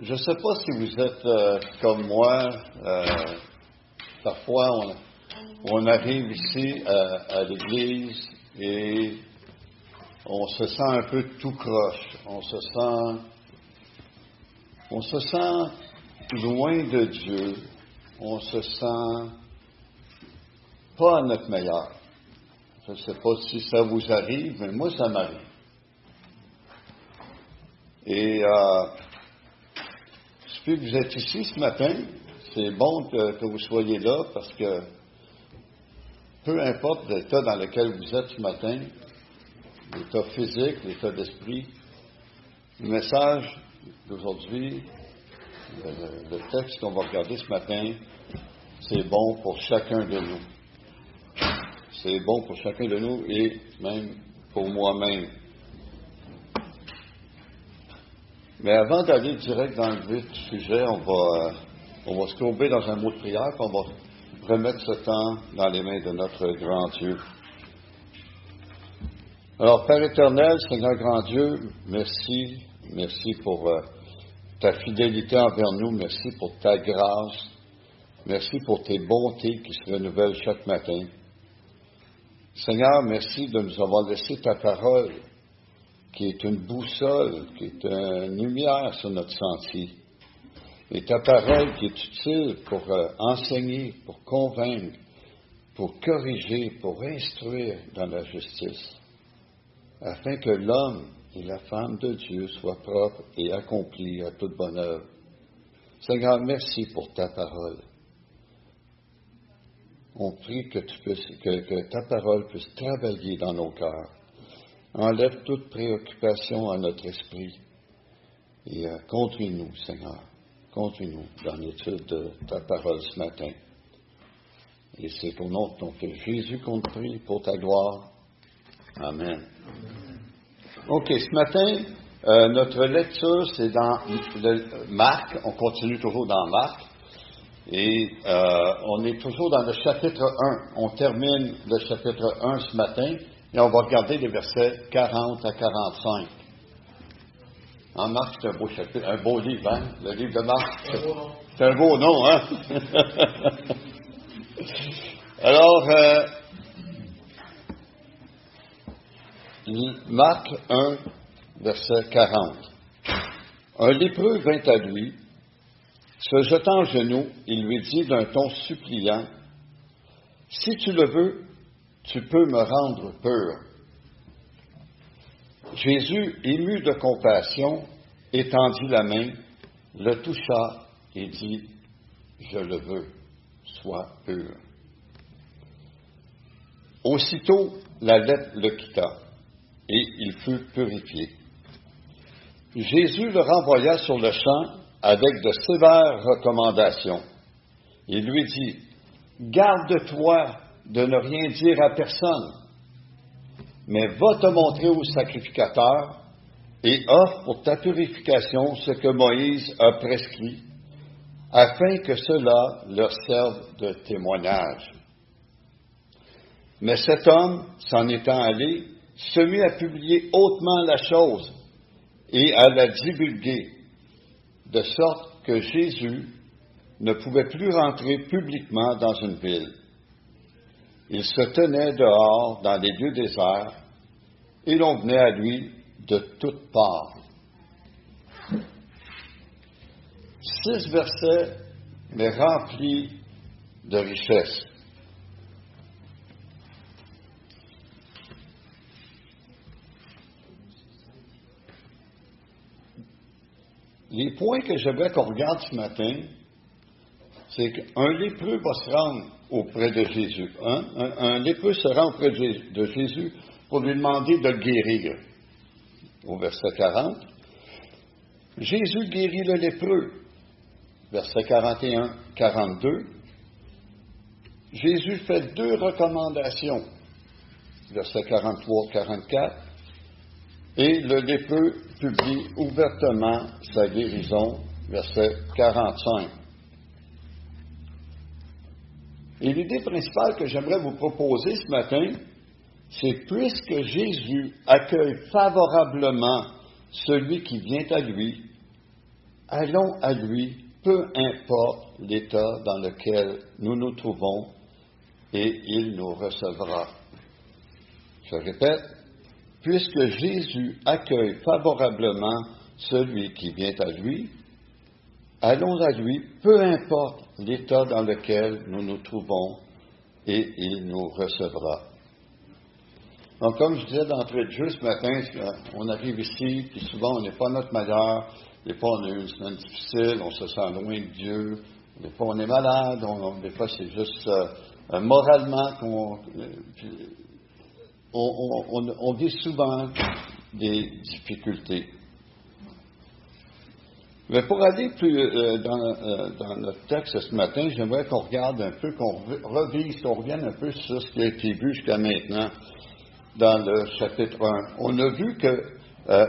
Je ne sais pas si vous êtes comme moi. Parfois, on arrive ici à l'église et on se sent un peu tout croche. On se sent loin de Dieu. On se sent pas à notre meilleur. Je ne sais pas si ça vous arrive, mais moi, ça m'arrive. Et depuis que vous êtes ici ce matin, c'est bon que vous soyez là parce que peu importe l'état dans lequel vous êtes ce matin, l'état physique, l'état d'esprit, le message d'aujourd'hui, le texte qu'on va regarder ce matin, c'est bon pour chacun de nous. C'est bon pour chacun de nous et même pour moi-même. Mais avant d'aller direct dans le vif du sujet, on va se courber dans un mot de prière, puis on va remettre ce temps dans les mains de notre grand Dieu. Alors, Père éternel, Seigneur grand Dieu, merci pour ta fidélité envers nous, merci pour ta grâce, merci pour tes bontés qui se renouvellent chaque matin. Seigneur, merci de nous avoir laissé ta parole, qui est une boussole, qui est une lumière sur notre sentier. Et ta parole qui est utile pour enseigner, pour convaincre, pour corriger, pour instruire dans la justice, afin que l'homme et la femme de Dieu soient propres et accomplis à toute bonne œuvre. Seigneur, merci pour ta parole. On prie que ta parole puisse travailler dans nos cœurs. Enlève toute préoccupation à notre esprit et conduis-nous, Seigneur. Conduis-nous dans l'étude de ta parole ce matin. Et c'est au nom de ton Fils Jésus qu'on te prie pour ta gloire. Amen. OK, ce matin, notre lecture, c'est dans Marc. On continue toujours dans Marc. Et on est toujours dans le chapitre 1. On termine le chapitre 1 ce matin. Et on va regarder les versets 40 à 45. En Marc, c'est un beau chapitre, un beau livre, hein? Le livre de Marc, c'est un beau nom, hein? Alors, Marc 1, verset 40. Un lépreux vint à lui, se jetant à genoux, il lui dit d'un ton suppliant, « Si tu le veux, tu peux me rendre pur. » Jésus, ému de compassion, étendit la main, le toucha et dit, « Je le veux, sois pur. » Aussitôt, la lèpre le quitta, et il fut purifié. Jésus le renvoya sur le champ avec de sévères recommandations. Il lui dit, « Garde-toi de ne rien dire à personne, mais va te montrer au sacrificateur et offre pour ta purification ce que Moïse a prescrit, afin que cela leur serve de témoignage. » Mais cet homme, s'en étant allé, se mit à publier hautement la chose et à la divulguer, de sorte que Jésus ne pouvait plus rentrer publiquement dans une ville. Il se tenait dehors dans les lieux déserts, et l'on venait à lui de toutes parts. 6 versets, mais remplis de richesse. Les points que j'aimerais qu'on regarde ce matin, c'est qu'un lépreux va se rendre auprès de Jésus. Un lépreux se rend auprès de Jésus pour lui demander de le guérir. Au verset 40, Jésus guérit le lépreux. Verset 41, 42, Jésus fait 2 recommandations. Verset 43, 44, et le lépreux publie ouvertement sa guérison. Verset 45. Et l'idée principale que j'aimerais vous proposer ce matin, c'est puisque Jésus accueille favorablement celui qui vient à lui, allons à lui, peu importe l'état dans lequel nous nous trouvons, et il nous recevra. Je répète, puisque Jésus accueille favorablement celui qui vient à lui, allons à lui, peu importe l'état dans lequel nous nous trouvons, et il nous recevra. Donc, comme je disais d'entrée de jeu ce matin, on arrive ici, puis souvent on n'est pas à notre meilleur, des fois on a eu une semaine difficile, on se sent loin de Dieu, des fois on est malade, des fois c'est juste moralement on vit souvent des difficultés. Mais pour aller plus dans notre texte ce matin, j'aimerais qu'on regarde un peu, qu'on revienne un peu sur ce qui a été vu jusqu'à maintenant dans le chapitre 1. On a vu que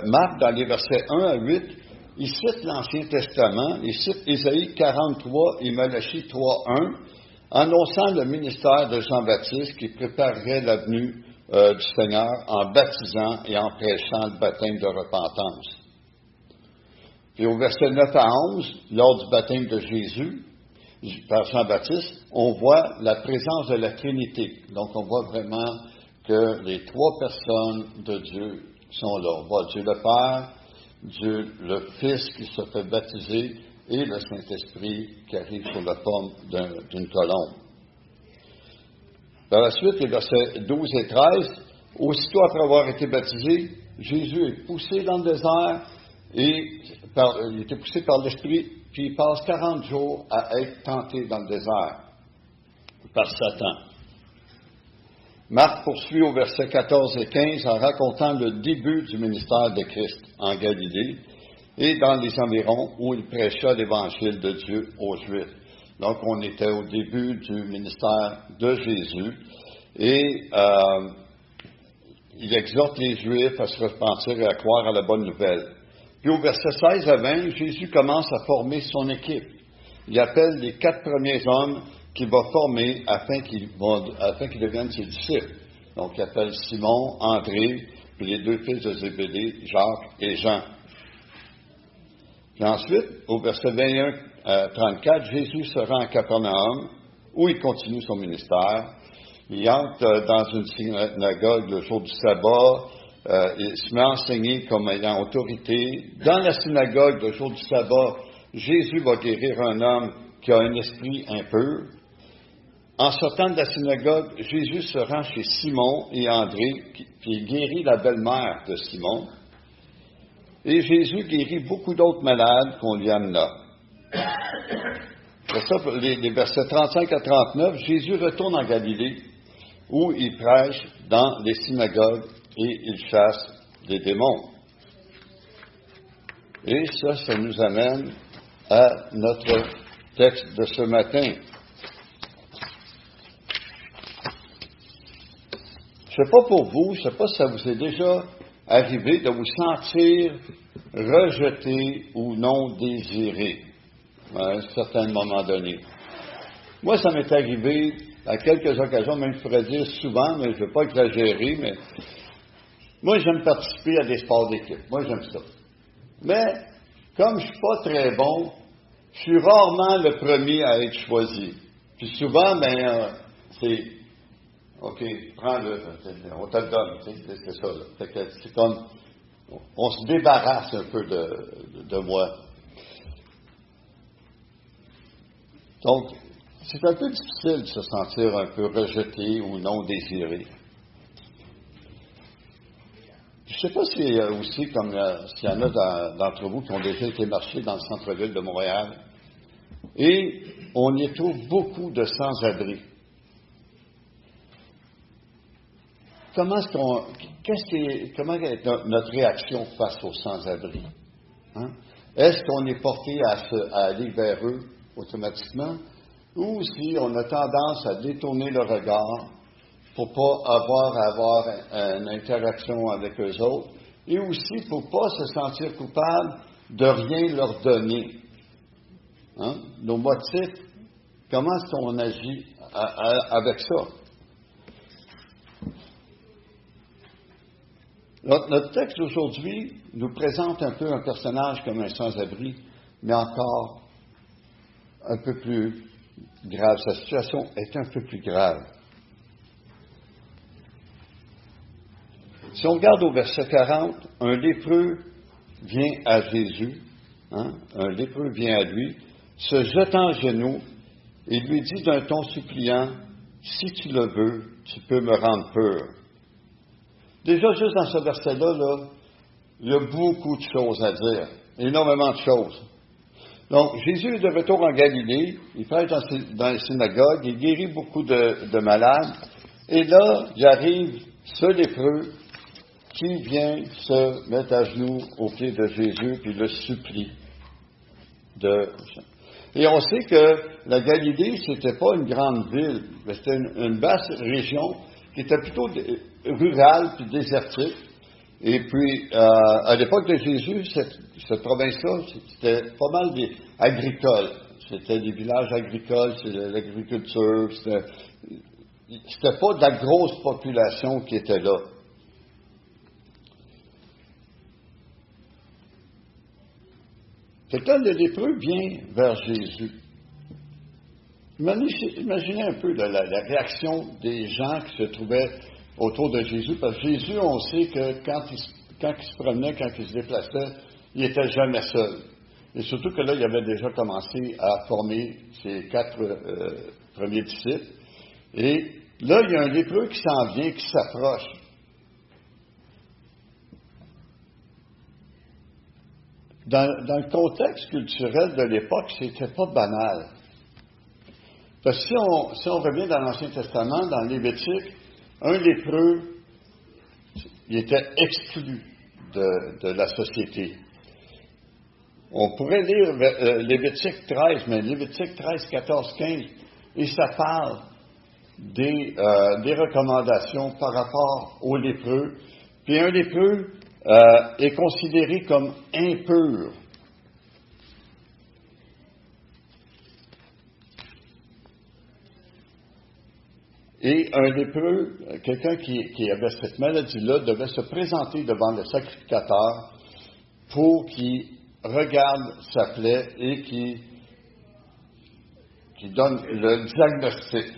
Marc, dans les versets 1 à 8, il cite l'Ancien Testament, il cite Ésaïe 43 et Malachie 3.1, annonçant le ministère de Jean-Baptiste qui préparerait la venue du Seigneur en baptisant et en prêchant le baptême de repentance. Puis au verset 9 à 11, lors du baptême de Jésus par Jean-Baptiste, on voit la présence de la Trinité. Donc on voit vraiment que les trois personnes de Dieu sont là. On voit Dieu le Père, Dieu le Fils qui se fait baptiser et le Saint-Esprit qui arrive sous la forme d'une colombe. Par la suite, les versets 12 et 13, aussitôt après avoir été baptisé, Jésus est poussé dans le désert et il était poussé par l'Esprit, puis il passe 40 jours à être tenté dans le désert par Satan. Marc poursuit au verset 14 et 15 en racontant le début du ministère de Christ en Galilée et dans les environs où il prêcha l'évangile de Dieu aux Juifs. Donc, on était au début du ministère de Jésus et il exhorte les Juifs à se repentir et à croire à la bonne nouvelle. Puis au verset 16 à 20, Jésus commence à former son équipe. Il appelle les 4 premiers hommes qu'il va former afin qu'ils deviennent ses disciples. Donc, il appelle Simon, André, puis les 2 fils de Zébédée, Jacques et Jean. Puis ensuite, au verset 21 à 34, Jésus se rend à Capernaum, où il continue son ministère. Il entre dans une synagogue le jour du sabbat. Il se met à enseigner comme ayant autorité. Dans la synagogue le jour du sabbat, Jésus va guérir un homme qui a un esprit impur. En sortant de la synagogue, Jésus se rend chez Simon et André, puis guérit la belle-mère de Simon. Et Jésus guérit beaucoup d'autres malades qu'on lui amena. C'est ça, les versets 35 à 39, Jésus retourne en Galilée, où il prêche dans les synagogues et il chasse des démons. Et ça nous amène à notre texte de ce matin. Je ne sais pas pour vous, je ne sais pas si ça vous est déjà arrivé de vous sentir rejeté ou non désiré à un certain moment donné. Moi, ça m'est arrivé à quelques occasions, même je pourrais dire souvent, mais je ne veux pas exagérer, mais moi, j'aime participer à des sports d'équipe. Moi, j'aime ça. Mais, comme je ne suis pas très bon, je suis rarement le premier à être choisi. Puis souvent, c'est OK, prends-le, on te le donne, c'est ça. Là. Fait que c'est comme, on se débarrasse un peu de moi. Donc, c'est un peu difficile de se sentir un peu rejeté ou non désiré. Je ne sais pas s'il y a aussi, comme s'il y en a d'entre vous qui ont déjà été marcher dans le centre-ville de Montréal, et on y trouve beaucoup de sans-abri. Comment est notre réaction face aux sans-abri? Hein? Est-ce qu'on est porté à aller vers eux automatiquement? Ou si on a tendance à détourner le regard pour pas avoir une interaction avec eux autres, et aussi pour pas se sentir coupable de rien leur donner. Hein? Nos motifs, comment est-ce qu'on agit avec ça? Notre texte d'aujourd'hui nous présente un peu un personnage comme un sans-abri, mais encore un peu plus grave. Sa situation est un peu plus grave. Si on regarde au verset 40, un lépreux vient à Jésus, un lépreux vient à lui, se jetant à genoux, et lui dit d'un ton suppliant, « Si tu le veux, tu peux me rendre pur. » Déjà, juste dans ce verset-là, il y a beaucoup de choses à dire, énormément de choses. Donc, Jésus est de retour en Galilée, il prêche dans les synagogues, il guérit beaucoup de malades, et là, il arrive ce lépreux qui vient se mettre à genoux aux pieds de Jésus, puis le supplie. Et on sait que la Galilée, c'était pas une grande ville, mais c'était une vaste région qui était plutôt rurale puis désertique. Et puis, à l'époque de Jésus, cette province-là, c'était pas mal agricole. C'était des villages agricoles, c'était l'agriculture, c'était pas de la grosse population qui était là. Fait que là, le lépreux vient vers Jésus. Imaginez un peu la réaction des gens qui se trouvaient autour de Jésus, parce que Jésus, on sait que quand il se promenait, quand il se déplaçait, il n'était jamais seul. Et surtout que là, il avait déjà commencé à former ses 4 premiers disciples. Et là, il y a un lépreux qui s'en vient, qui s'approche. Dans le contexte culturel de l'époque, c'était pas banal. Parce que si on revient dans l'Ancien Testament, dans Lévitique, un lépreux, il était exclu de la société. On pourrait lire Lévitique 13, mais Lévitique 13, 14, 15, et ça parle des recommandations par rapport aux lépreux. Puis un lépreux est considéré comme impur. Et un lépreux, quelqu'un qui avait cette maladie-là, devait se présenter devant le sacrificateur pour qu'il regarde sa plaie et qu'il donne le diagnostic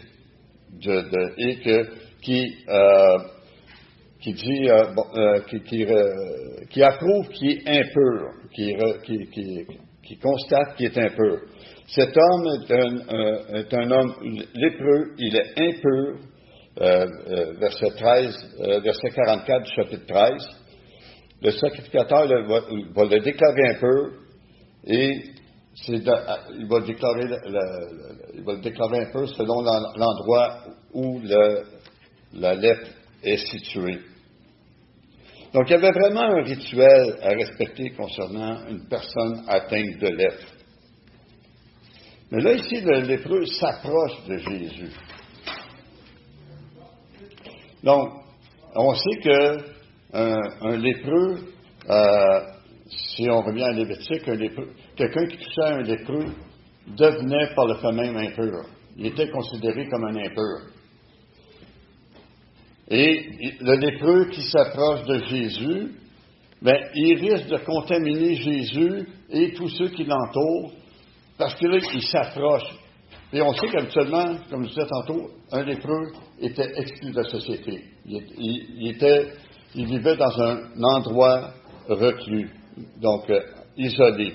qui approuve qu'il est impur, qui constate qu'il est impur. Cet homme est un homme lépreux, il est impur, verset 44 du chapitre 13. Le sacrificateur va le déclarer impur et il va le déclarer impur selon l'endroit où la lèpre est située. Donc, il y avait vraiment un rituel à respecter concernant une personne atteinte de lèpre. Mais là, ici, le lépreux s'approche de Jésus. Donc, on sait qu'un lépreux, si on revient à Lévitique, quelqu'un qui touchait un lépreux devenait par le fait même impur. Il était considéré comme un impur. Et le lépreux qui s'approche de Jésus, il risque de contaminer Jésus et tous ceux qui l'entourent, parce que là, il s'approche. Et on sait qu'habituellement, comme je disais tantôt, un lépreux était exclu de la société. Il vivait dans un endroit reclus, donc isolé.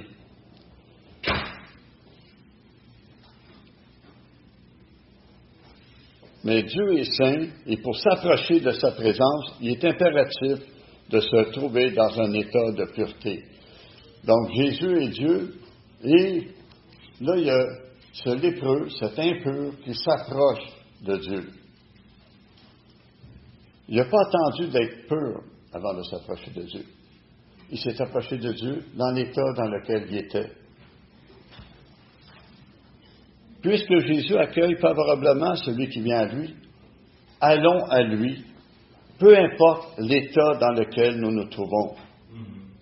Mais Dieu est saint, et pour s'approcher de sa présence, il est impératif de se trouver dans un état de pureté. Donc Jésus est Dieu, et là, il y a ce lépreux, cet impur, qui s'approche de Dieu. Il n'a pas attendu d'être pur avant de s'approcher de Dieu. Il s'est approché de Dieu dans l'état dans lequel il était. Puisque Jésus accueille favorablement celui qui vient à lui, allons à lui, peu importe l'état dans lequel nous nous trouvons,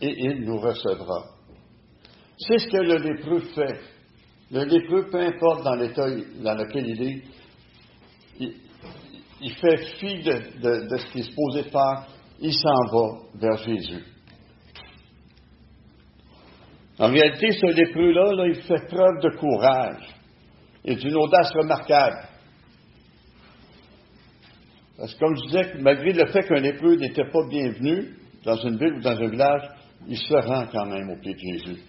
et il nous recevra. C'est ce que le lépreux fait. Le lépreux, peu importe dans l'état dans lequel il est, il fait fi de ce qu'il est supposé faire, il s'en va vers Jésus. En réalité, ce lépreux-là, là, il fait preuve de courage et d'une audace remarquable. Parce que comme je disais, malgré le fait qu'un lépreux n'était pas bienvenu dans une ville ou dans un village, il se rend quand même au pied de Jésus.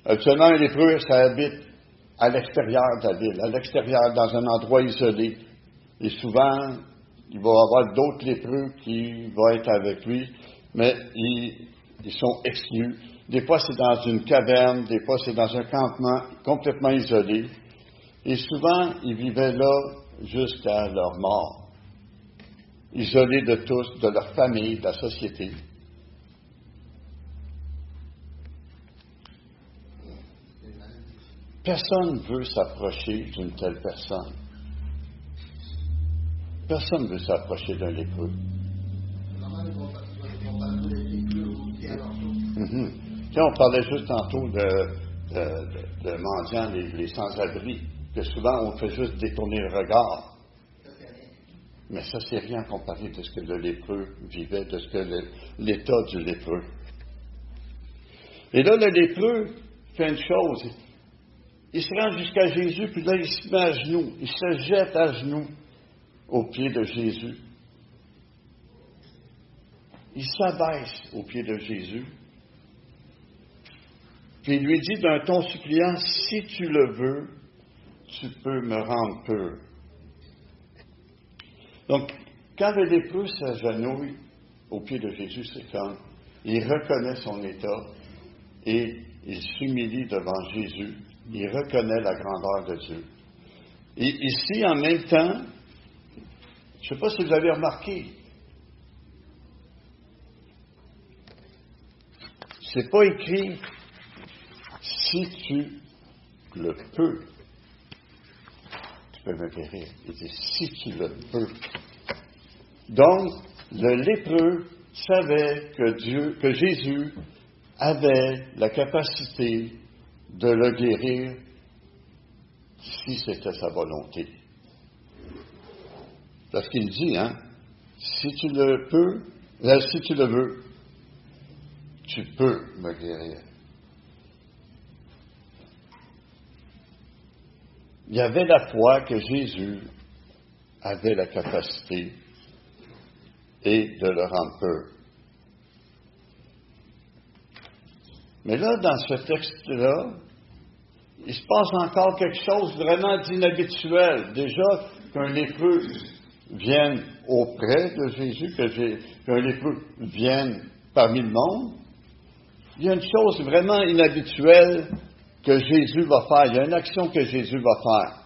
Habituellement, un lépreux, ça habite à l'extérieur de la ville, à l'extérieur, dans un endroit isolé. Et souvent, il va y avoir d'autres lépreux qui vont être avec lui, mais ils sont exclus. Des fois, c'est dans une caverne, des fois, c'est dans un campement complètement isolé. Et souvent, ils vivaient là jusqu'à leur mort, isolés de tous, de leur famille, de la société. Personne ne veut s'approcher d'une telle personne. Personne ne veut s'approcher d'un lépreux. Tiens, on parlait juste tantôt de mendiants, les sans-abri, que souvent on fait juste détourner le regard. Mais ça, c'est rien comparé de ce que le lépreux vivait, de ce que l'état du lépreux. Et là, le lépreux fait une chose. Il se rend jusqu'à Jésus, puis là, il se met à genoux. Il se jette à genoux aux pieds de Jésus. Il s'abaisse aux pieds de Jésus. Puis il lui dit d'un ton suppliant, « Si tu le veux, tu peux me rendre pur. » Donc, quand le lépreux s'agenouille aux pieds de Jésus, c'est comme il reconnaît son état et il s'humilie devant Jésus. Il reconnaît la grandeur de Dieu. Et ici, en même temps, je ne sais pas si vous avez remarqué, c'est pas écrit « si tu le peux, tu peux me guérir ». Il dit « si tu le peux ». Donc, le lépreux savait que Jésus avait la capacité de le guérir si c'était sa volonté. Parce qu'il dit, si tu le peux, si tu le veux, tu peux me guérir. Il y avait la foi que Jésus avait la capacité et de le rendre pur. Mais là, dans ce texte-là, il se passe encore quelque chose vraiment d'inhabituel. Déjà, qu'un lépreux vienne auprès de Jésus, qu'un lépreux vienne parmi le monde, il y a une chose vraiment inhabituelle que Jésus va faire. Il y a une action que Jésus va faire.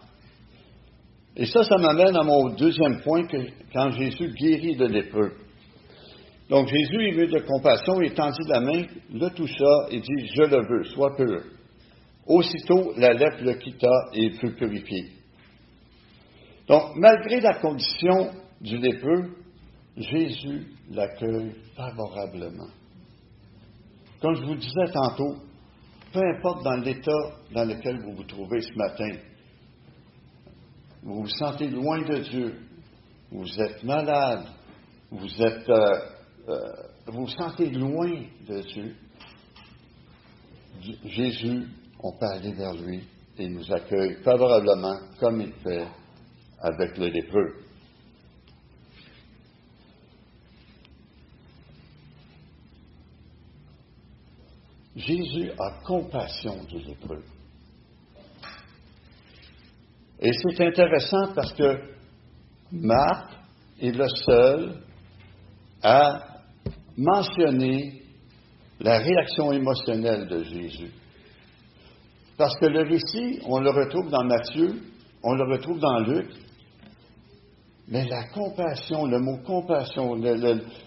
Et ça m'amène à mon deuxième point, quand Jésus guérit le lépreux. Donc Jésus, il veut de compassion, il tendit la main, le toucha et dit, « Je le veux, sois pur. » Aussitôt, la lèpre le quitta et il fut purifié. Donc, malgré la condition du lépreux, Jésus l'accueille favorablement. Comme je vous disais tantôt, peu importe dans l'état dans lequel vous vous trouvez ce matin, vous vous sentez loin de Dieu, vous êtes malade, vous vous sentez loin de Dieu, Jésus, on peut aller vers lui et il nous accueille favorablement comme il fait avec le lépreux. Jésus a compassion du lépreux. Et c'est intéressant parce que Marc est le seul à mentionner la réaction émotionnelle de Jésus. Parce que le récit, on le retrouve dans Matthieu, on le retrouve dans Luc, mais la compassion, le mot compassion,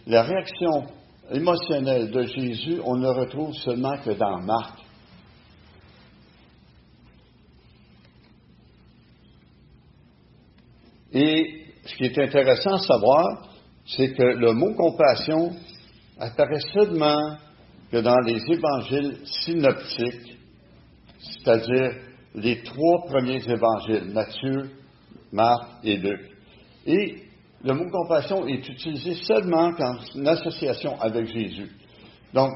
la réaction émotionnelle de Jésus, on ne le retrouve seulement que dans Marc. Et ce qui est intéressant à savoir, c'est que le mot compassion apparaît seulement que dans les évangiles synoptiques, c'est-à-dire les 3 premiers évangiles, Matthieu, Marc et Luc. Et le mot compassion est utilisé seulement en association avec Jésus. Donc,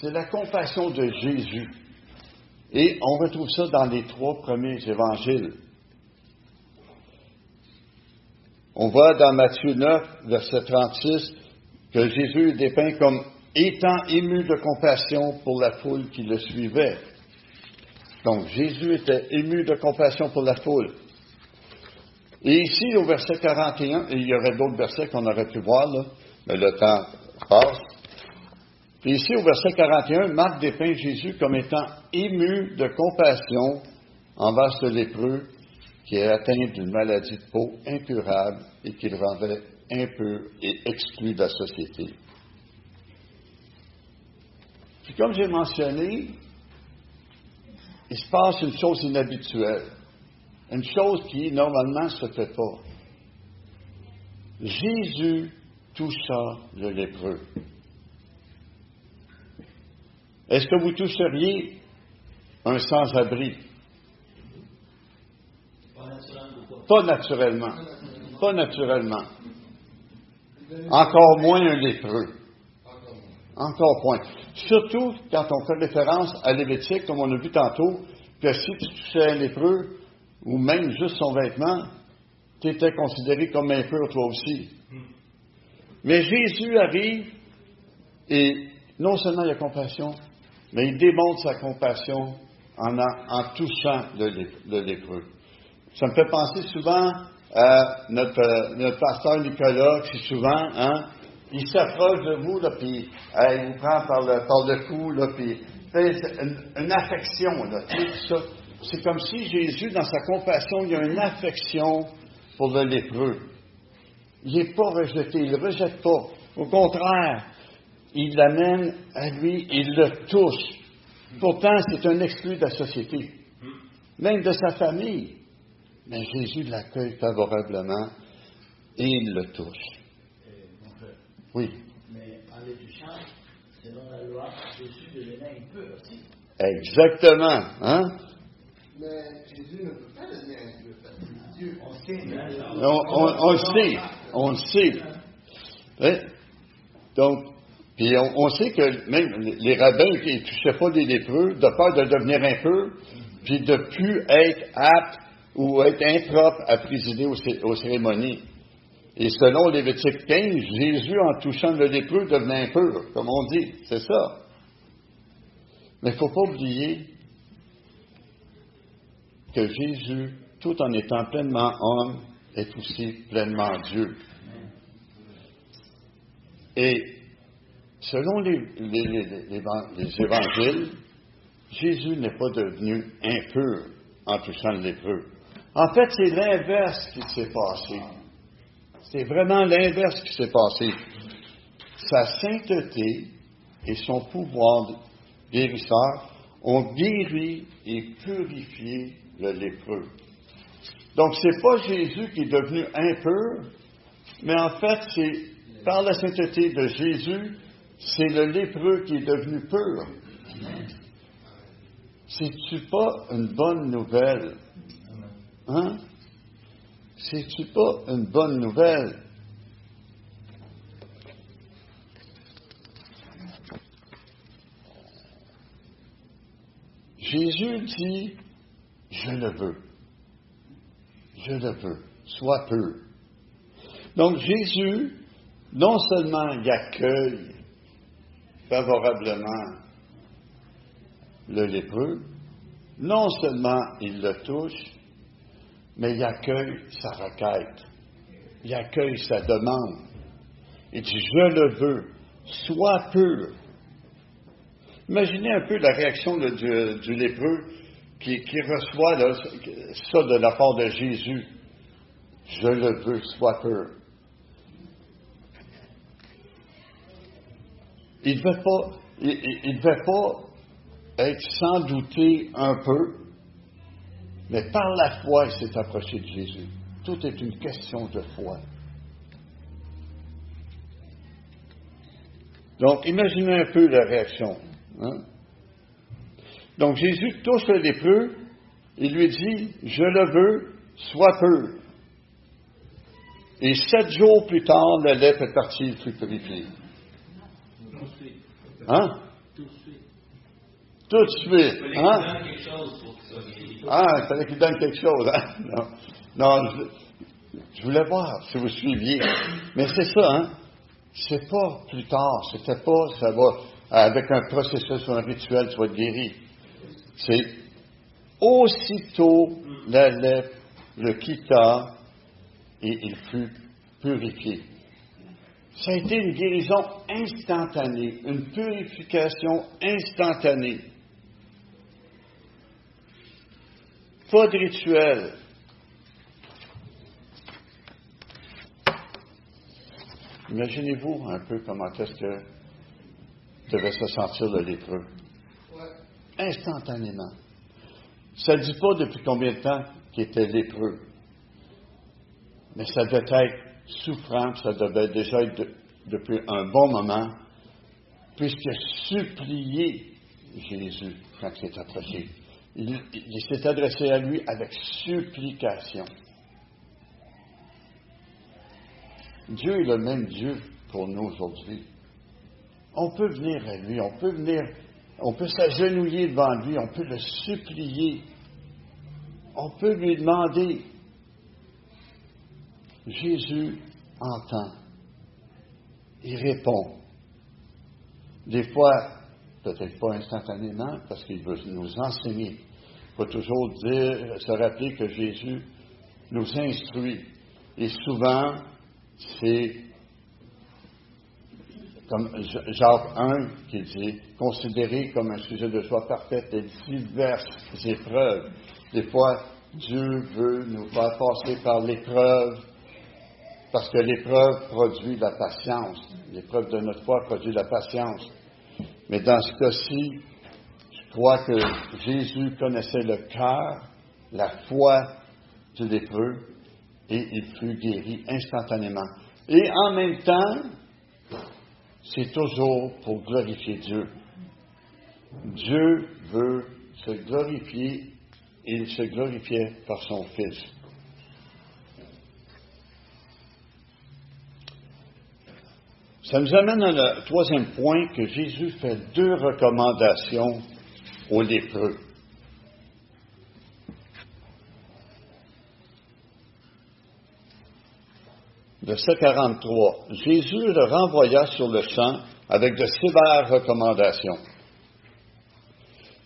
C'est la compassion de Jésus. Et on retrouve ça dans les 3 premiers évangiles. On voit dans Matthieu 9, verset 36, que Jésus est dépeint comme étant ému de compassion pour la foule qui le suivait. Donc, Jésus était ému de compassion pour la foule. Et ici, au verset 41, et il y aurait d'autres versets qu'on aurait pu voir, là, mais le temps passe. Et ici, au verset 41, Marc dépeint Jésus comme étant ému de compassion envers ce lépreux qui est atteint d'une maladie de peau incurable et qui le rendait impur et exclu de la société. Puis comme j'ai mentionné, il se passe une chose inhabituelle, une chose qui normalement ne se fait pas. Jésus toucha le lépreux. Est-ce que vous toucheriez un sans-abri? Pas naturellement. Pas naturellement. Encore moins un lépreux. Encore moins. Surtout quand on fait référence à Lévitique, comme on a vu tantôt, que si tu touchais un lépreux, ou même juste son vêtement, tu étais considéré comme impur toi aussi. Mais Jésus arrive et non seulement il a compassion, mais il démontre sa compassion en touchant le lépreux. Ça me fait penser souvent à notre pasteur Nicolas, qui souvent, il s'approche de vous, là, puis il vous prend par le cou, là, puis fait une affection, là, tu sais, tout ça. C'est comme si Jésus, dans sa compassion, il a une affection pour le lépreux. Il n'est pas rejeté, il ne le rejette pas. Au contraire, il l'amène à lui, il le touche. Pourtant, c'est un exclu de la société, même de sa famille. Mais Jésus l'accueille favorablement et il le touche. Oui. Mais en le touchant, selon la loi, Jésus devenait impur aussi. Exactement. Hein? Mais Jésus ne peut pas devenir impur parce que c'est Dieu. On sait. On le sait. On le sait. Hein? Donc, puis on sait que même les rabbins qui ne touchaient pas les lépreux, de peur de devenir impurs, puis de ne plus être aptes ou être impropres à présider aux cérémonies. Et selon Lévitique 15, Jésus, en touchant le lépreux, devenait impur, comme on dit. C'est ça. Mais il ne faut pas oublier que Jésus, tout en étant pleinement homme, est aussi pleinement Dieu. Et selon les évangiles, Jésus n'est pas devenu impur en touchant le lépreux. En fait, c'est l'inverse qui s'est passé. C'est vraiment l'inverse qui s'est passé. Sa sainteté et son pouvoir guérisseur ont guéri et purifié le lépreux. Donc, c'est pas Jésus qui est devenu impur, mais en fait, c'est par la sainteté de Jésus, c'est le lépreux qui est devenu pur. C'est-tu pas une bonne nouvelle? Hein? C'est-tu pas une bonne nouvelle? Jésus dit, je le veux. Je le veux. Sois pur. Donc Jésus, non seulement il accueille favorablement le lépreux, non seulement il le touche, mais il accueille sa requête. Il accueille sa demande. Il dit, je le veux, sois pur. Imaginez un peu la réaction là, du lépreux qui reçoit là, ça de la part de Jésus. Je le veux, sois pur. Il ne devait pas être sans douter un peu, mais par la foi, il s'est approché de Jésus. Tout est une question de foi. Donc, imaginez un peu la réaction. Hein? Donc, Jésus touche le lépreux, il lui dit, je le veux, sois pur. Et 7 jours plus tard, la lèpre est partie, il fut purifié. Hein? Tout de suite. Tout de suite. Il fallait Hein? qu'il donne quelque chose pour qu'il soit guéri. Ah, il fallait qu'il donne quelque chose. Hein? Non, je voulais voir si vous suiviez. Mais c'est ça, hein? C'est pas plus tard. C'était pas, ça va, avec un processus ou un rituel, tu vas être guéri. C'est aussitôt la lèpre le quitta et il fut purifié. Ça a été une guérison instantanée, une purification instantanée. Pas de rituel. Imaginez-vous un peu comment est-ce que devait se sentir le lépreux. Instantanément. Ça ne dit pas depuis combien de temps qu'il était lépreux. Mais ça devait être souffrant, ça devait déjà être depuis un bon moment, puisqu'il a supplié Jésus quand il s'est approché. Il s'est adressé à lui avec supplication. Dieu est le même Dieu pour nous aujourd'hui. On peut venir à lui, on peut s'agenouiller devant lui, on peut le supplier, on peut lui demander. Jésus entend, il répond. Des fois, peut-être pas instantanément, parce qu'il veut nous enseigner. Il faut toujours se rappeler que Jésus nous instruit. Et souvent, c'est comme Jacques 1 qui dit, considéré comme un sujet de joie parfaite et diverses épreuves. Des fois, Dieu veut nous faire passer par l'épreuve, parce que l'épreuve produit la patience. L'épreuve de notre foi produit la patience. Mais dans ce cas-ci, je crois que Jésus connaissait le cœur, la foi du lépreux, et il fut guéri instantanément. Et en même temps, c'est toujours pour glorifier Dieu. Dieu veut se glorifier, et il se glorifiait par son Fils. Ça nous amène à le troisième point, que Jésus fait 2 recommandations aux lépreux. Verset 43. Jésus le renvoya sur le champ avec de sévères recommandations.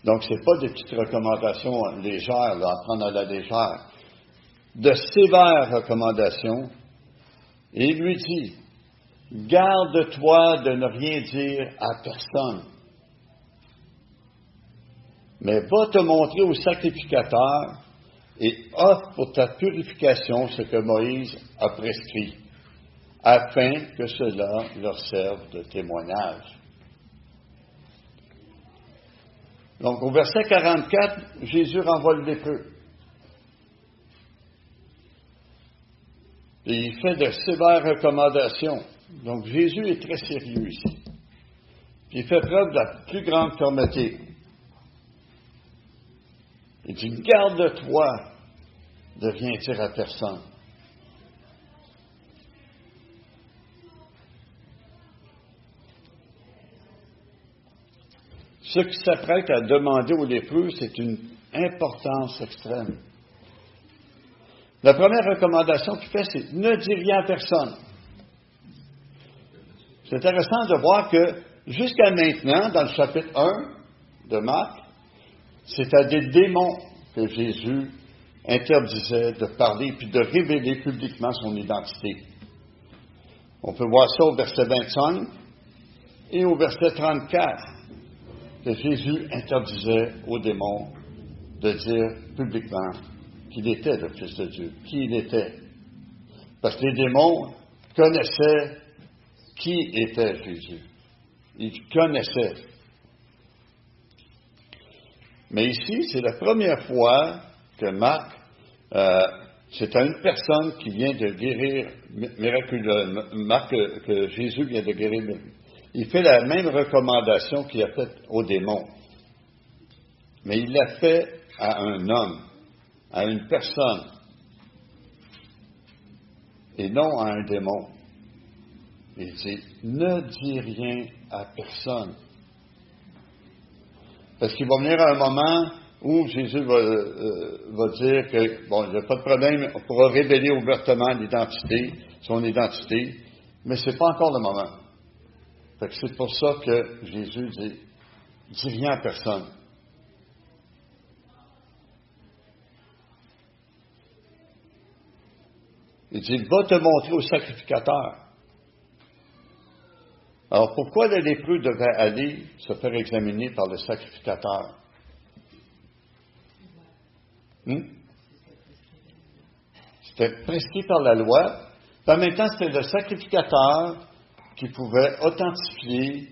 Donc, ce n'est pas des petites recommandations légères, là, à prendre à la légère. De sévères recommandations. Et il lui dit, garde-toi de ne rien dire à personne, mais va te montrer au sacrificateur et offre pour ta purification ce que Moïse a prescrit, afin que cela leur serve de témoignage. Donc, au verset 44, Jésus renvoie le lépreux. Et il fait de sévères recommandations. Donc, Jésus est très sérieux ici. Puis il fait preuve de la plus grande fermeté. Il dit, garde-toi de rien dire à personne. Ce qui s'apprête à demander aux lépreux, c'est une importance extrême. La première recommandation qu'il fait, c'est ne dis rien à personne. C'est intéressant de voir que jusqu'à maintenant, dans le chapitre 1 de Marc, c'est à des démons que Jésus interdisait de parler puis de révéler publiquement son identité. On peut voir ça au verset 25 et au verset 34, que Jésus interdisait aux démons de dire publiquement qu'il était le Fils de Dieu, qui il était. Parce que les démons connaissaient qui était Jésus. Ils connaissaient. Mais ici, c'est la première fois que Marc, c'est à une personne qui vient de guérir miraculeusement, Marc, que Jésus vient de guérir. Il fait la même recommandation qu'il a faite aux démons. Mais il l'a fait à un homme, à une personne, et non à un démon. Il dit, ne dis rien à personne. Parce qu'il va venir un moment où Jésus va dire que, bon, il n'y a pas de problème, on pourra révéler ouvertement son identité, mais ce n'est pas encore le moment. Fait que c'est pour ça que Jésus dit, dis rien à personne. Il dit, va te montrer au sacrificateur. Alors, pourquoi le lépreux devait aller se faire examiner par le sacrificateur? C'était prescrit par la loi. En même temps, c'était le sacrificateur qui pouvait authentifier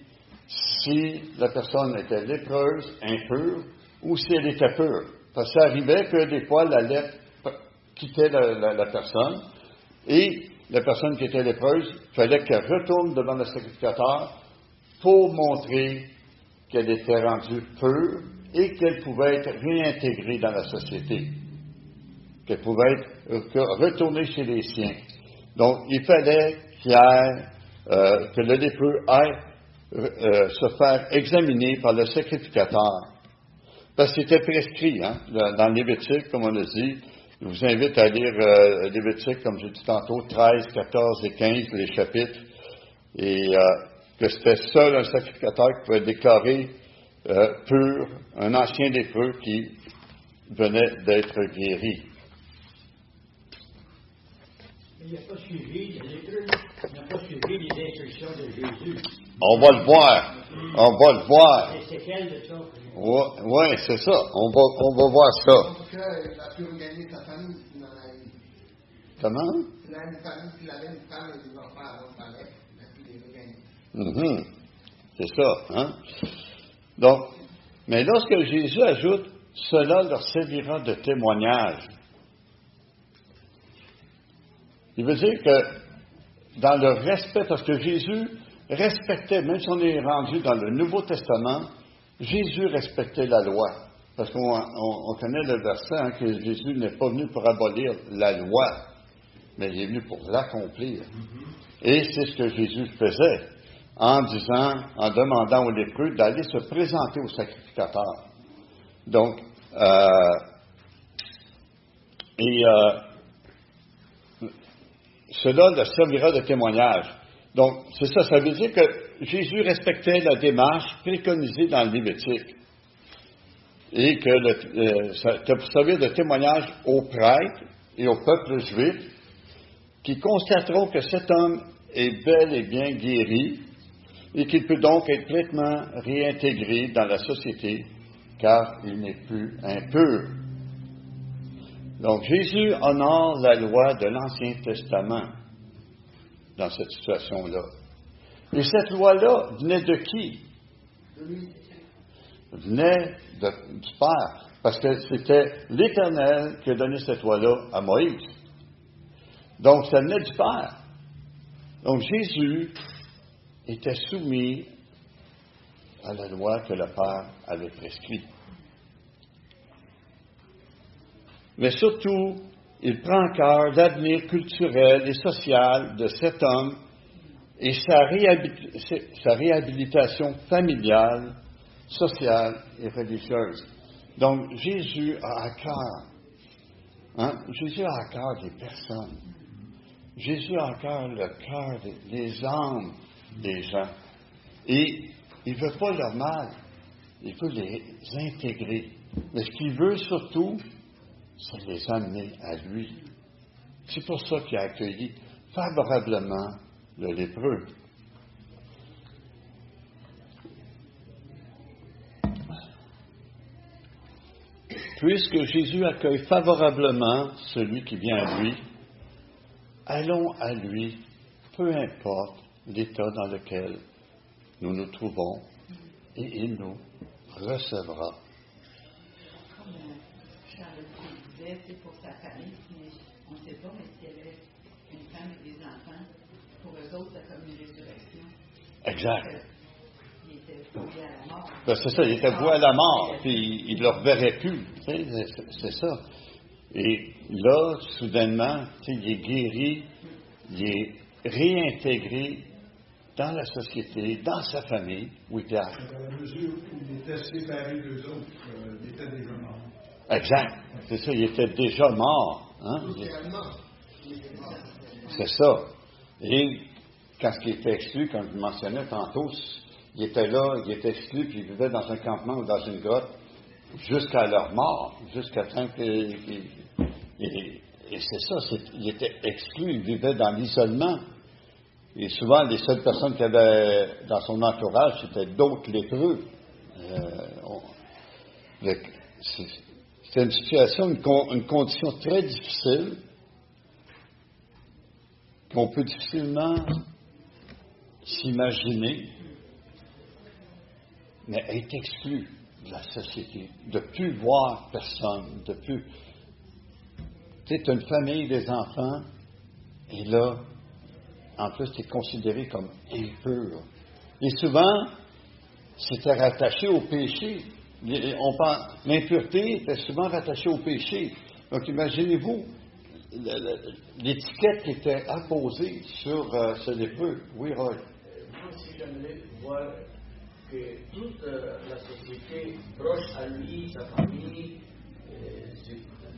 si la personne était lépreuse, impure, ou si elle était pure. Parce que ça arrivait que des fois, la lèpre quittait la personne, et la personne qui était lépreuse, il fallait qu'elle retourne devant le sacrificateur pour montrer qu'elle était rendue pure et qu'elle pouvait être réintégrée dans la société, qu'elle pouvait être retournée chez les siens. Donc, il fallait que le lépreux aille se faire examiner par le sacrificateur. Parce que c'était prescrit, dans Lévitique, comme on l'a dit. Je vous invite à lire Lévitique, comme j'ai dit tantôt, 13, 14 et 15, les chapitres, et que c'était seul un sacrificateur qui pouvait déclarer pur un ancien lépreux qui venait d'être guéri. Il n'a pas suivi les lépreux, il n'a pas suivi les instructions de Jésus. On va le voir. Les séquelles de ça. Oui, c'est ça. On va voir ça. Donc, il a pu regagner sa famille dans la vie. Comment? Il a une famille, puis il avait une femme et des enfants à l'autre palais. Il a pu les regagner. C'est ça, hein? Donc, mais lorsque Jésus ajoute, cela leur servira de témoignage. Il veut dire que dans le respect, parce que Jésus respectait, même si on est rendu dans le Nouveau Testament, Jésus respectait la loi. Parce qu'on connaît le verset que Jésus n'est pas venu pour abolir la loi, mais il est venu pour l'accomplir. Et c'est ce que Jésus faisait en demandant aux lépreux d'aller se présenter au sacrificateur. Donc, cela leur servira de témoignage. Donc, c'est ça, ça veut dire que Jésus respectait la démarche préconisée dans le Lévitique. Et que ça pour servir de témoignage aux prêtres et au peuple juif qui constateront que cet homme est bel et bien guéri et qu'il peut donc être pleinement réintégré dans la société car il n'est plus impur. Donc, Jésus honore la loi de l'Ancien Testament dans cette situation-là. Et cette loi-là venait de qui? Venait du Père. Parce que c'était l'Éternel qui a donné cette loi-là à Moïse. Donc, ça venait du Père. Donc, Jésus était soumis à la loi que le Père avait prescrite. Mais surtout, il prend en cœur l'avenir culturel et social de cet homme et sa réhabilitation familiale, sociale et religieuse. Donc, Jésus a à cœur. Jésus a à cœur des personnes. Jésus a à cœur le cœur des âmes des gens. Et il ne veut pas leur mal. Il veut les intégrer. Mais ce qu'il veut surtout, c'est les amener à lui. C'est pour ça qu'il a accueilli favorablement le lépreux. Puisque Jésus accueille favorablement celui qui vient à lui, allons à lui, peu importe l'état dans lequel nous nous trouvons, et il nous recevra. C'est pour sa famille, mais on ne sait pas, mais s'il y avait une femme et des enfants, pour eux autres, c'est comme une résurrection. Exact. Il était voué à la mort. Ben, c'est ça, il était voué à la mort, puis il ne le reverrait plus. C'est ça. Et là, soudainement, il est guéri, il est réintégré dans la société, dans sa famille. Oui, Pierre. Dans la mesure où il était séparé d'eux autres, il était déjà mort. Exact. C'est ça, il était déjà mort. Hein? Socialement, il était mort. C'est ça. Et quand il était exclu, comme je mentionnais tantôt, il était là, il était exclu, puis il vivait dans un campement ou dans une grotte jusqu'à leur mort, jusqu'à temps que... Et c'est ça, il était exclu, il vivait dans l'isolement. Et souvent, les seules personnes qu'il y avait dans son entourage, c'était d'autres lépreux. C'était une situation, une condition très difficile, qu'on peut difficilement s'imaginer, mais être exclu de la société, de plus voir personne, de plus... Tu sais, tu as une famille, des enfants, et là, en plus, tu es considéré comme impur. Et souvent, c'était rattaché au péché. L'impureté était souvent rattachée au péché. Donc, imaginez-vous l'étiquette qui était apposée sur ce lépreux. Oui, Roy. Moi aussi, j'aimerais voir que toute la société proche à lui, sa famille,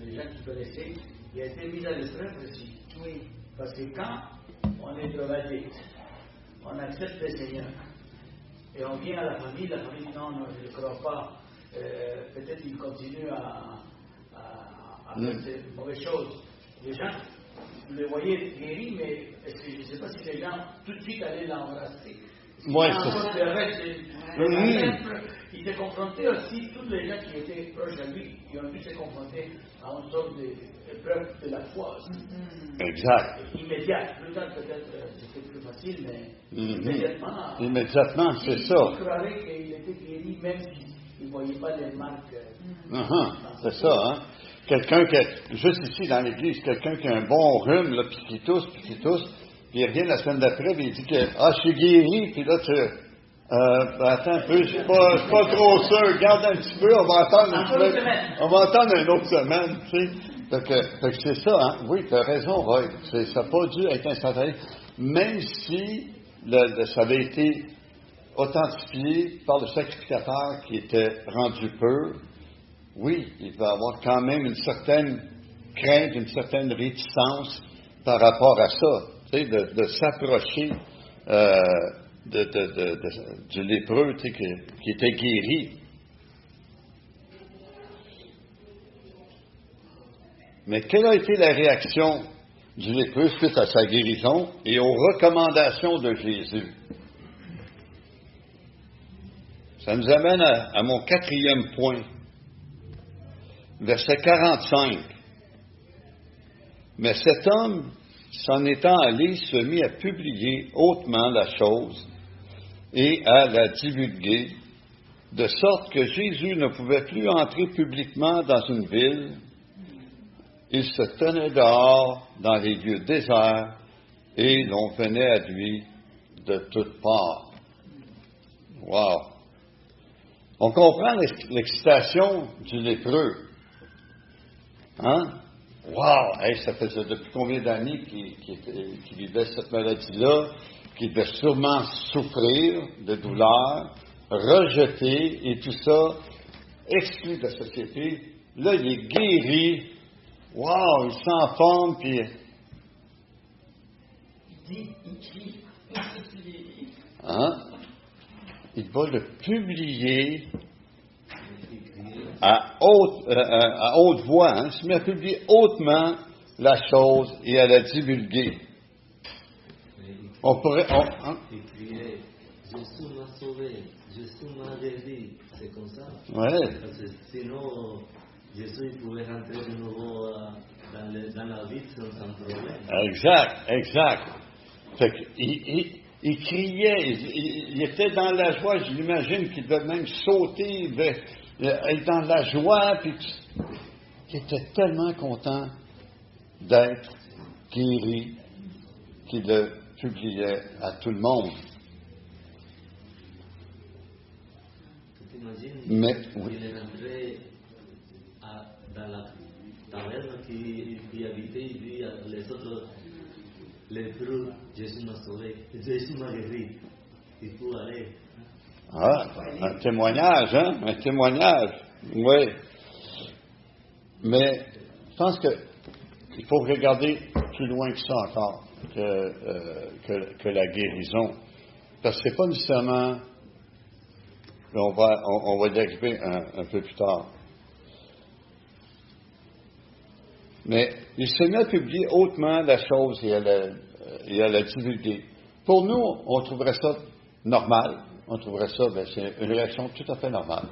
les gens qui connaissaient, il a été mis à l'épreuve aussi. Oui. Parce que quand on est drogadicte, on accepte le Seigneur, et on vient à la famille dit non, je ne crois pas, peut-être il continue à faire ces mauvaises choses. Les gens, vous les voyez guéris, mais est-ce que je ne sais pas si les gens tout de suite allaient l'embrasser. Oui, il s'est confronté aussi, tous les gens qui étaient proches de lui, ils ont pu se confronter à une sorte d'épreuve de la foi aussi. Exact. Immédiat. Plus tard, peut-être, c'était plus facile, mais immédiatement. Immédiatement, c'est ça. Il croyait qu'il était guéri, même s'il ne voyait pas les marques. C'est ça, hein. Quelqu'un qui, juste ici dans l'église, quelqu'un qui a un bon rhume, là, puis qui tousse, puis il revient la semaine d'après, puis il dit que, je suis guéri, puis là, attends un peu, je suis pas trop sûr, garde un petit peu, on va attendre une autre semaine, tu sais. Fait que c'est ça, hein. Oui, tu as raison, Roy. Ça n'a pas dû être instantané. Même si ça avait été authentifié par le sacrificateur qui était rendu pur, oui, il va y avoir quand même une certaine crainte, une certaine réticence par rapport à ça, tu sais, de s'approcher du lépreux, tu sais, qui était guéri. Mais quelle a été la réaction du lépreux suite à sa guérison et aux recommandations de Jésus? Ça nous amène à mon 4e point. Verset 45. Mais cet homme, s'en étant allé, se mit à publier hautement la chose et à la divulguer, de sorte que Jésus ne pouvait plus entrer publiquement dans une ville. Il se tenait dehors dans les lieux déserts et l'on venait à lui de toutes parts. Wow! On comprend l'excitation du lépreux. Hein? Wow! Hey, ça faisait depuis combien d'années qu'il vivait cette maladie-là, qu'il devait sûrement souffrir de douleur, rejeté et tout ça, exclu de la société. Là, il est guéri. Wow! Il s'en forme, puis... Il crie. Hein? Il va le publier à haute voix, hein? Il se met à publier hautement la chose et à la divulguer. On pourrait... Il criait, Jésus m'a sauvé, Jésus m'a guéri. C'est comme ça. Ouais. Parce que sinon, Jésus pouvait rentrer de nouveau dans la vie sans problème. Exact. Fait il criait, il était dans la joie, je l'imagine qu'il devait même sauter, il devait être dans la joie, puis il était tellement content d'être guéri qu'il le publiait à tout le monde. Tu t'imagines, Mais, oui. il est rentré dans la taverne qui habitait, et puis les autres lépreux, Jésus m'a sauvé, Jésus m'a guéri. Il faut aller. Ah, un témoignage, hein? Un témoignage. Oui. Mais je pense qu'il faut regarder plus loin que ça encore, que la guérison. Parce que c'est pas nécessairement, on va l'expliquer un peu plus tard. Mais il se met à publier hautement la chose et à la divulguer. Pour nous, on trouverait ça normal. On trouverait ça, c'est une réaction tout à fait normale.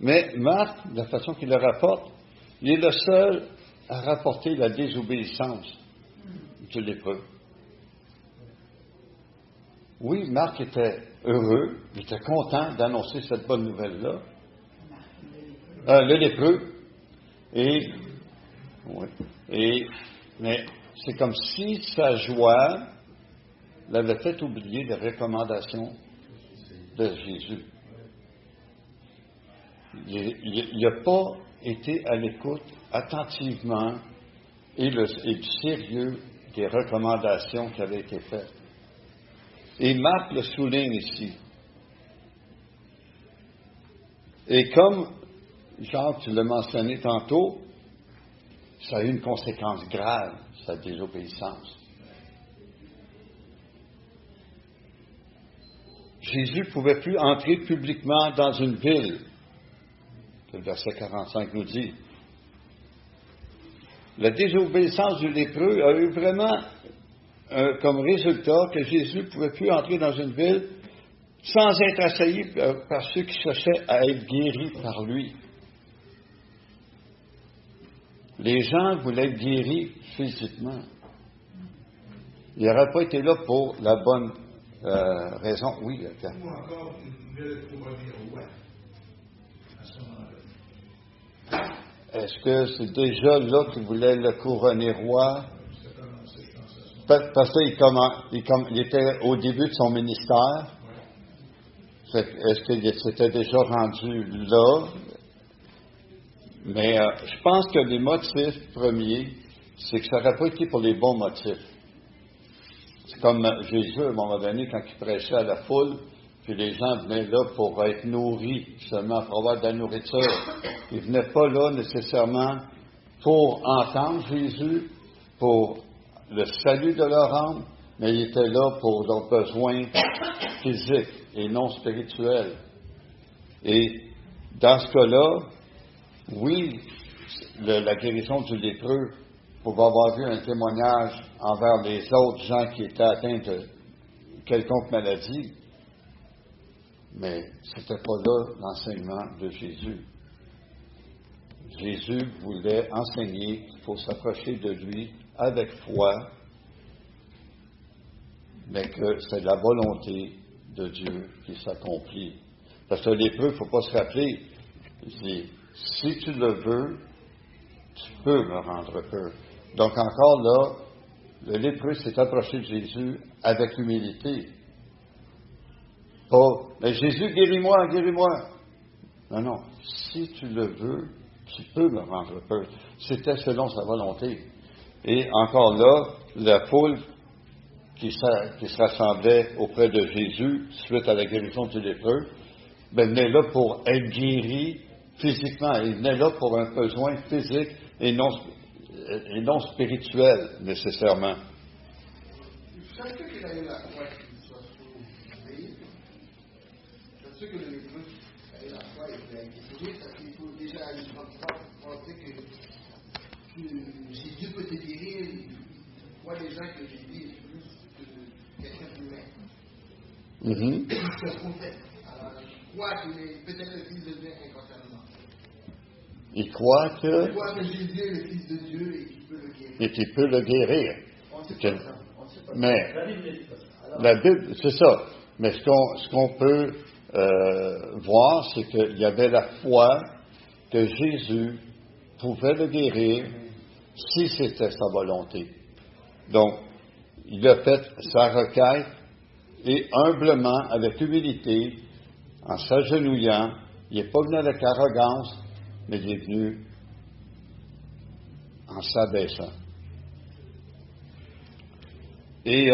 Mais Marc, de la façon qu'il le rapporte, il est le seul à rapporter la désobéissance du lépreux. Oui, Marc était heureux, il était content d'annoncer cette bonne nouvelle-là. Le lépreux. Mais c'est comme si sa joie l'avait fait oublier les recommandations de Jésus. Il n'a pas été à l'écoute attentivement et du sérieux des recommandations qui avaient été faites. Et Marc le souligne ici. Et comme Jacques, tu l'as mentionné tantôt, ça a eu une conséquence grave, sa désobéissance. Jésus ne pouvait plus entrer publiquement dans une ville, que le verset 45 nous dit. La désobéissance du lépreux a eu vraiment comme résultat que Jésus ne pouvait plus entrer dans une ville sans être assailli par ceux qui cherchaient à être guéris par lui. Les gens voulaient être guéris physiquement. Il n'aurait pas été là pour la bonne raison. Oui, ou encore, il voulait le couronner roi à ce moment-là. Est-ce que c'est déjà là qu'il voulait le couronner roi? Ça a commencé, je pense, à ce moment-là. Parce qu'il était au début de son ministère. Est-ce qu'il s'était déjà rendu là? Mais je pense que les motifs premiers, c'est que ça n'aurait pas été pour les bons motifs. C'est comme Jésus, à un moment donné, quand il prêchait à la foule, puis les gens venaient là pour être nourris, seulement pour avoir de la nourriture. Ils ne venaient pas là nécessairement pour entendre Jésus, pour le salut de leur âme, mais ils étaient là pour leurs besoins physiques et non spirituels. Et dans ce cas-là, oui, la guérison du lépreux pouvait avoir vu un témoignage envers les autres gens qui étaient atteints de quelconque maladie, mais ce n'était pas là l'enseignement de Jésus. Jésus voulait enseigner qu'il faut s'approcher de lui avec foi, mais que c'est la volonté de Dieu qui s'accomplit. Parce que le lépreux, il ne faut pas se rappeler, il dit, si tu le veux, tu peux me rendre peu. Donc encore là, le lépreux s'est approché de Jésus avec humilité. Pas, mais Jésus, guéris-moi, guéris-moi. Non, si tu le veux, tu peux me rendre peu. C'était selon sa volonté. Et encore là, la foule qui se rassemblait auprès de Jésus, suite à la guérison du lépreux, venait là pour être guéri physiquement. Il venait là pour un besoin physique et non spirituel, nécessairement. Ça se peut qu'il a eu la foi qu'il soit sauvé. Ça se peut que le lépreux a eu la foi et qu'il a été sauvé, parce qu'il faut déjà une grande foi pour penser que Jésus peut te guérir. Moi, les gens que j'ai dit, plus que quelqu'un d'humain. C'est un prophète. Alors, je crois qu'il est peut-être le Fils de Dieu inconsciemment. Il croit que... Il croit que Jésus est le Fils de Dieu et qu'il peut le guérir. Et qu'il peut le guérir. On sait pas ça. Mais La Bible dit pas ça. Alors, la Bible, c'est ça. Mais ce qu'on peut voir, c'est qu'il y avait la foi que Jésus pouvait le guérir si c'était sa volonté. Donc, il a fait sa requête et humblement, avec humilité, en s'agenouillant, il n'est pas venu avec arrogance, mais il est venu en s'abaissant. Et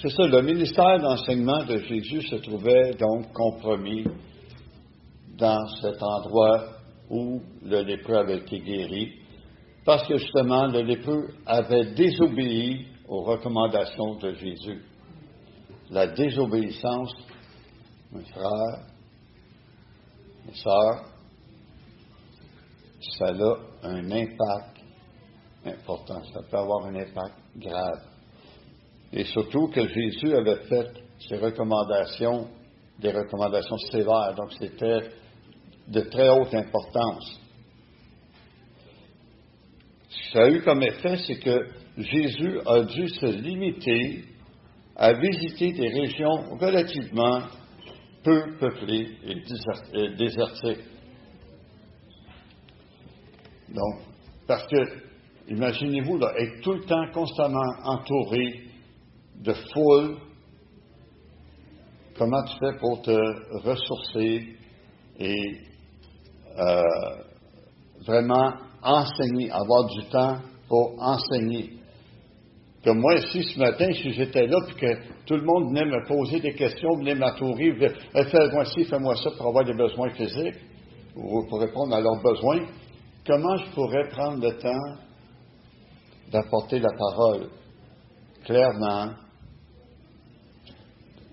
c'est ça, le ministère d'enseignement de Jésus se trouvait donc compromis dans cet endroit où le lépreux avait été guéri, parce que justement, le lépreux avait désobéi aux recommandations de Jésus. La désobéissance, mes frères, mes sœurs, ça a un impact important, ça peut avoir un impact grave. Et surtout que Jésus avait fait ses recommandations, des recommandations sévères, donc c'était de très haute importance. Ce que ça a eu comme effet, c'est que Jésus a dû se limiter à visiter des régions relativement peu peuplées et désertiques. Donc, parce que, imaginez-vous, là, être tout le temps constamment entouré de foule, comment tu fais pour te ressourcer et vraiment enseigner, avoir du temps pour enseigner. Comme moi, ici, ce matin, si j'étais là, puis que tout le monde venait me poser des questions, venait m'entourer, fais-moi ci, fais-moi ça pour avoir des besoins physiques, ou pour répondre à leurs besoins, comment je pourrais prendre le temps d'apporter la parole clairement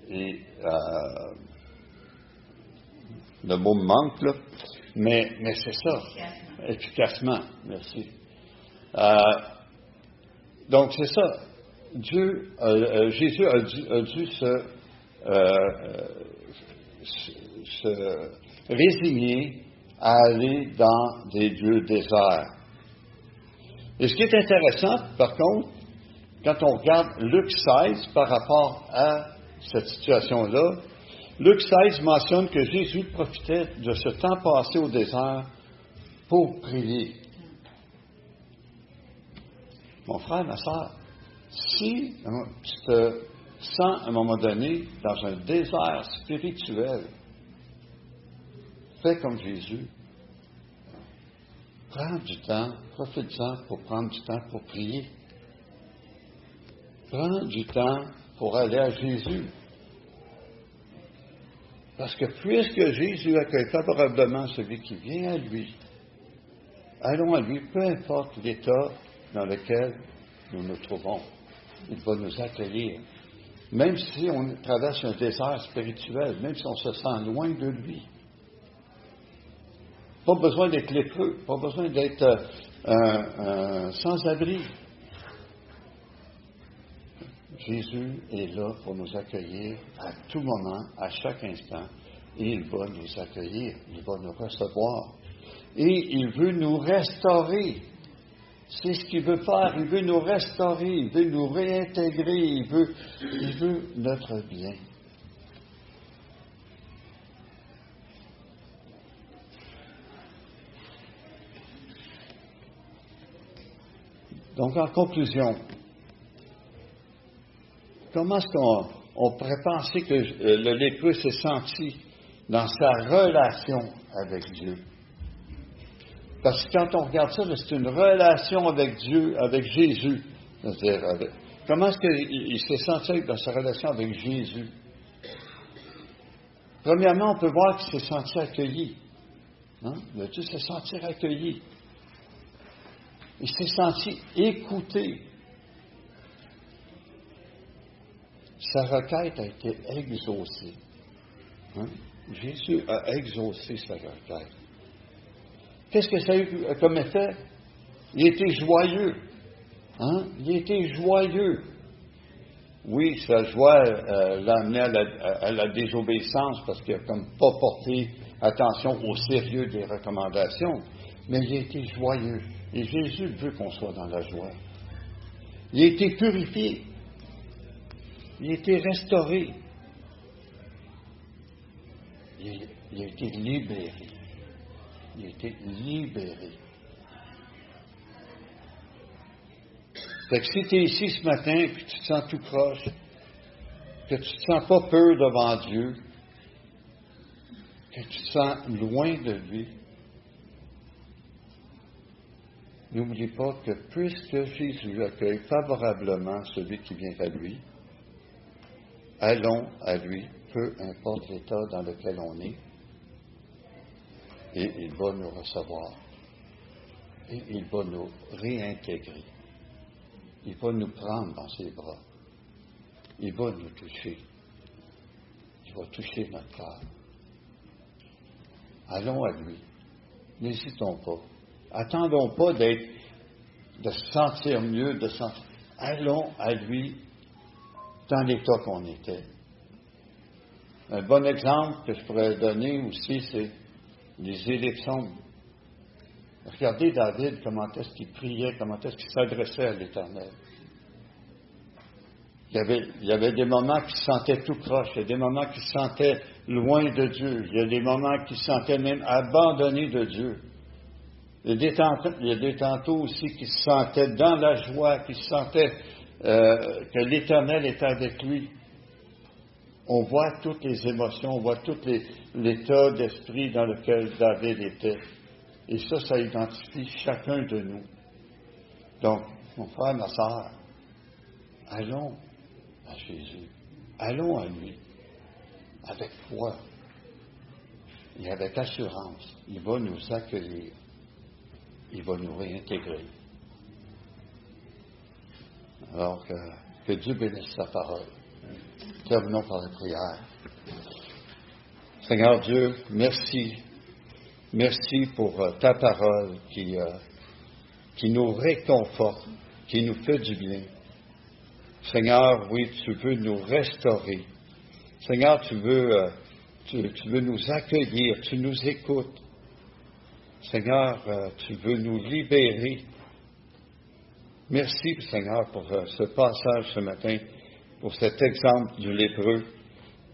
et le mot me manque, là, mais c'est ça, efficacement, merci. Donc c'est ça, Jésus a dû se résigner à aller dans des lieux déserts. Et ce qui est intéressant, par contre, quand on regarde Luc 16 par rapport à cette situation-là, Luc 16 mentionne que Jésus profitait de ce temps passé au désert pour prier. Mon frère, ma soeur, si tu te sens à un moment donné dans un désert spirituel, fais comme Jésus. Prends du temps, profite-en pour prendre du temps pour prier. Prends du temps pour aller à Jésus. Parce que puisque Jésus accueille favorablement celui qui vient à lui, allons à lui, peu importe l'état dans lequel nous nous trouvons. Il va nous accueillir. Même si on traverse un désert spirituel, même si on se sent loin de lui. Pas besoin d'être lépreux, pas besoin d'être sans-abri. Jésus est là pour nous accueillir à tout moment, à chaque instant, et il va nous accueillir, il va nous recevoir. Et il veut nous restaurer. C'est ce qu'il veut faire, il veut nous restaurer, il veut nous réintégrer, il veut notre bien. Donc, en conclusion, comment est-ce qu'on pourrait penser que le lépreux s'est senti dans sa relation avec Dieu? Parce que quand on regarde ça, c'est une relation avec Dieu, avec Jésus. C'est-à-dire, comment est-ce qu'il s'est senti dans sa relation avec Jésus? Premièrement, on peut voir qu'il s'est senti accueilli. Hein? Il a dû se sentir accueilli. Il s'est senti écouté. Sa requête a été exaucée. Hein? Jésus a exaucé sa requête. Qu'est-ce que ça a eu comme effet? Il était joyeux. Hein? Il était joyeux. Oui, sa joie l'a amené à la désobéissance parce qu'il n'a comme pas porté attention au sérieux des recommandations. Mais il était joyeux. Et Jésus veut qu'on soit dans la joie. Il a été purifié. Il a été restauré. Il a été libéré. Il a été libéré. Fait que si tu es ici ce matin et que tu te sens tout croche, que tu ne te sens pas peur devant Dieu, que tu te sens loin de lui, N'oublie pas que puisque Jésus accueille favorablement celui qui vient à lui, allons à lui, peu importe l'état dans lequel on est, et il va nous recevoir. Et il va nous réintégrer. Il va nous prendre dans ses bras. Il va nous toucher. Il va toucher notre cœur. Allons à lui. N'hésitons pas. Attendons pas de se sentir mieux, allons à lui dans l'état qu'on était. Un bon exemple que je pourrais donner aussi, c'est lisez les psaumes. Regardez David, comment est-ce qu'il priait, comment est-ce qu'il s'adressait à l'Éternel. Il y avait des moments qu'il se sentait tout croche, il y a des moments qu'il se sentait loin de Dieu, il y a des moments qu'il se sentait même abandonné de Diil y a des tantôt aussi qu'il se sentait dans la joie, qu'il se sentait que l'Éternel était avec lui. On voit toutes les émotions, on voit tout l'état d'esprit dans lequel David était. Et ça identifie chacun de nous. Donc, mon frère, ma sœur, allons à Jésus. Allons à lui. Avec foi et avec assurance. Il va nous accueillir. Il va nous réintégrer. Alors, que Dieu bénisse sa parole. Terminons par la prière. Seigneur Dieu, merci. Merci pour ta parole qui nous réconforte, qui nous fait du bien. Seigneur, oui, tu veux nous restaurer. Seigneur, tu veux nous accueillir, tu nous écoutes. Seigneur, tu veux nous libérer. Merci, Seigneur, pour ce passage ce matin, pour cet exemple du lépreux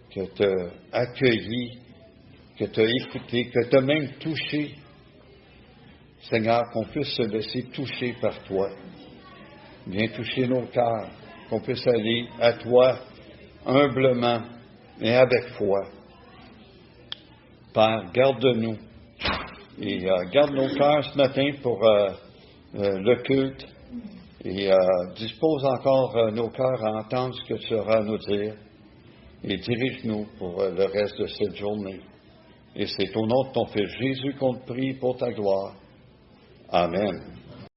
que tu as accueilli, que tu as écouté, que tu as même touché. Seigneur, qu'on puisse se laisser toucher par toi. Viens toucher nos cœurs, qu'on puisse aller à toi humblement et avec foi. Père, garde-nous et garde nos cœurs ce matin pour le culte et dispose encore nos cœurs à entendre ce que tu auras à nous dire et dirige-nous pour le reste de cette journée. Et c'est au nom de ton Fils Jésus qu'on te prie pour ta gloire. Amen.